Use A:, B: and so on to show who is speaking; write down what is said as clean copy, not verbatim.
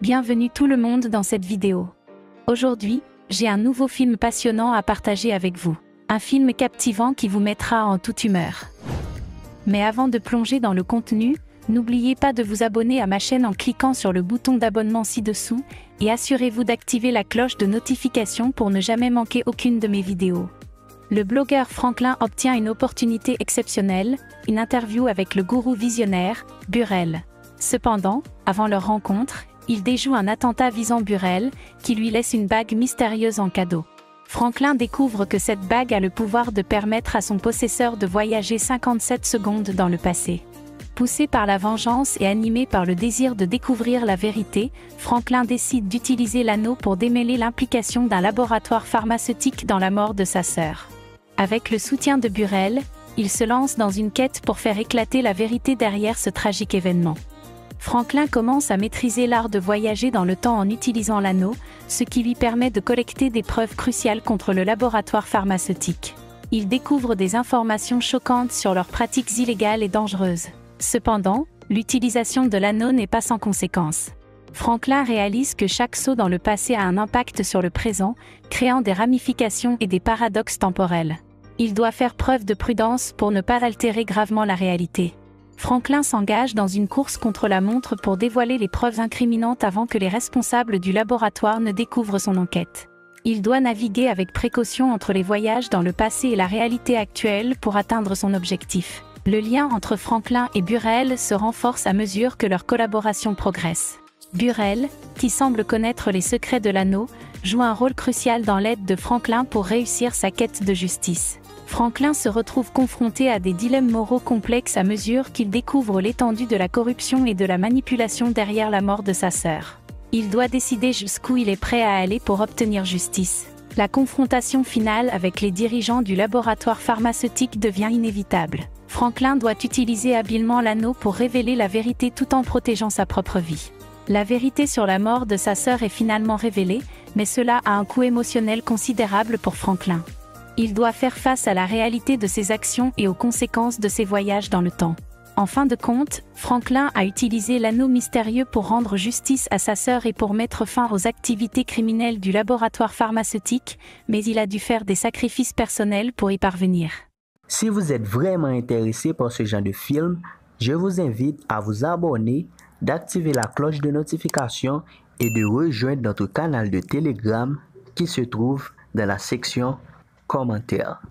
A: Bienvenue tout le monde dans cette vidéo. Aujourd'hui, j'ai un nouveau film passionnant à partager avec vous. Un film captivant qui vous mettra en toute humeur. Mais avant de plonger dans le contenu, n'oubliez pas de vous abonner à ma chaîne en cliquant sur le bouton d'abonnement ci-dessous et assurez-vous d'activer la cloche de notification pour ne jamais manquer aucune de mes vidéos. Le blogueur Franklin obtient une opportunité exceptionnelle, une interview avec le gourou visionnaire, Burrell. Cependant, avant leur rencontre, il déjoue un attentat visant Burrell, qui lui laisse une bague mystérieuse en cadeau. Franklin découvre que cette bague a le pouvoir de permettre à son possesseur de voyager 57 secondes dans le passé. Poussé par la vengeance et animé par le désir de découvrir la vérité, Franklin décide d'utiliser l'anneau pour démêler l'implication d'un laboratoire pharmaceutique dans la mort de sa sœur. Avec le soutien de Burrell, il se lance dans une quête pour faire éclater la vérité derrière ce tragique événement. Franklin commence à maîtriser l'art de voyager dans le temps en utilisant l'anneau, ce qui lui permet de collecter des preuves cruciales contre le laboratoire pharmaceutique. Il découvre des informations choquantes sur leurs pratiques illégales et dangereuses. Cependant, l'utilisation de l'anneau n'est pas sans conséquences. Franklin réalise que chaque saut dans le passé a un impact sur le présent, créant des ramifications et des paradoxes temporels. Il doit faire preuve de prudence pour ne pas altérer gravement la réalité. Franklin s'engage dans une course contre la montre pour dévoiler les preuves incriminantes avant que les responsables du laboratoire ne découvrent son enquête. Il doit naviguer avec précaution entre les voyages dans le passé et la réalité actuelle pour atteindre son objectif. Le lien entre Franklin et Burrell se renforce à mesure que leur collaboration progresse. Burrell, qui semble connaître les secrets de l'anneau, joue un rôle crucial dans l'aide de Franklin pour réussir sa quête de justice. Franklin se retrouve confronté à des dilemmes moraux complexes à mesure qu'il découvre l'étendue de la corruption et de la manipulation derrière la mort de sa sœur. Il doit décider jusqu'où il est prêt à aller pour obtenir justice. La confrontation finale avec les dirigeants du laboratoire pharmaceutique devient inévitable. Franklin doit utiliser habilement l'anneau pour révéler la vérité tout en protégeant sa propre vie. La vérité sur la mort de sa sœur est finalement révélée, mais cela a un coût émotionnel considérable pour Franklin. Il doit faire face à la réalité de ses actions et aux conséquences de ses voyages dans le temps. En fin de compte, Franklin a utilisé l'anneau mystérieux pour rendre justice à sa sœur et pour mettre fin aux activités criminelles du laboratoire pharmaceutique, mais il a dû faire des sacrifices personnels pour y parvenir.
B: Si vous êtes vraiment intéressé par ce genre de film, je vous invite à vous abonner, d'activer la cloche de notification et de rejoindre notre canal de Telegram qui se trouve dans la section commentaires.